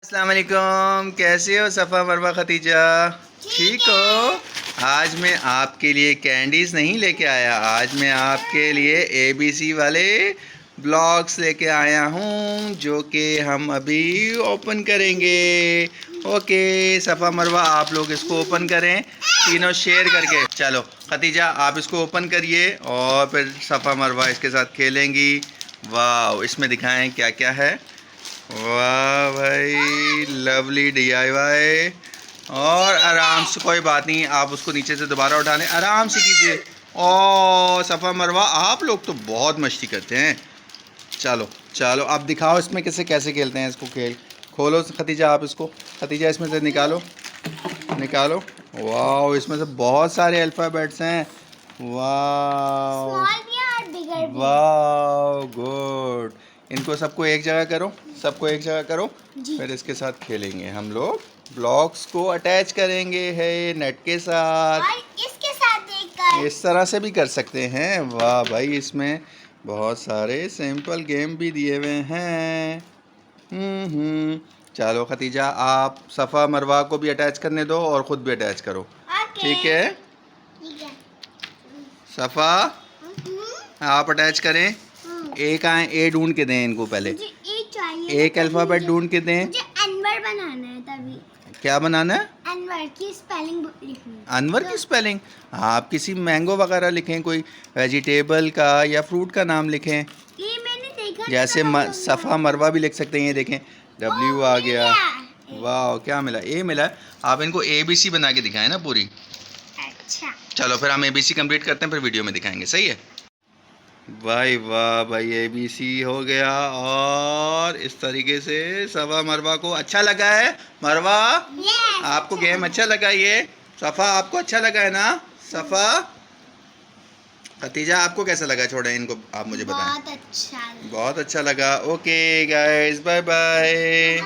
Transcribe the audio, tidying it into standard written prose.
अस्सलाम वालेकुम, कैसे हो सफ़ा, मरवा, खतीजा? ठीक हो? आज मैं आपके लिए कैंडीज़ नहीं लेके आया, आज मैं आपके लिए ABC वाले ब्लॉक्स लेके आया हूँ जो कि हम अभी ओपन करेंगे। ओके सफ़ा, मरवा, आप लोग इसको ओपन करें तीनों शेयर करके। चलो खतीजा आप इसको ओपन करिए और फिर सफ़ा मरवा इसके साथ खेलेंगी। वाह, इसमें दिखाएं क्या क्या है। वाह भाई, लवली DIY। और आराम से, कोई बात नहीं, आप उसको नीचे से दोबारा उठा लें, आराम से कीजिए। ओ सफ़ा मरवा, आप लोग तो बहुत मस्ती करते हैं। चलो चलो अब दिखाओ इसमें कैसे कैसे खेलते हैं इसको। खेल खोलो खतीजा, आप इसको, खतीजा इसमें से निकालो निकालो। वाह, इसमें से बहुत सारे अल्फ़ाबेट्स हैं। वाह वाह, गुड। इनको सबको एक जगह करो, सबको एक जगह करो, फिर इसके साथ खेलेंगे हम लोग। ब्लॉक्स को अटैच करेंगे है नेट के साथ, और इसके साथ देखकर इस तरह से भी कर सकते हैं। वाह भाई, इसमें बहुत सारे सिंपल गेम भी दिए हुए हैं। चलो खतीजा, आप सफ़ा मरवा को भी अटैच करने दो और ख़ुद भी अटैच करो। ठीक है सफ़ा, आप अटैच करें। एक आए ए ढूंढ के दें इनको पहले, एक अल्फ़ाबेट ढूंढ के दें। मुझे अनवर बनाना है तभी। क्या बनाना है? अनवर की स्पेलिंग लिखनी है। अनवर की स्पेलिंग? आप किसी मैंगो वगैरह लिखें, कोई वेजिटेबल का या फ्रूट का नाम लिखें। ये मैंने देखा जैसे सफ़ा मरवा भी लिख सकते हैं। ये देखें, W आ गया। वाह, क्या मिला? ए मिला। आप इनको ABC बना के दिखाएं ना पूरी। अच्छा चलो फिर हम ABC कंप्लीट करते हैं, फिर वीडियो में दिखाएंगे। सही है भाई? वाह भाई, ABC हो गया। और इस तरीके से सफ़ा मरवा को अच्छा लगा है। मरवा, आपको गेम अच्छा लगा? ये सफ़ा आपको अच्छा लगा है ना? सफ़ा, खतीजा आपको कैसा लगा? छोड़े इनको, आप मुझे बताएं। बहुत अच्छा बहुत अच्छा लगा। Okay guys, bye bye.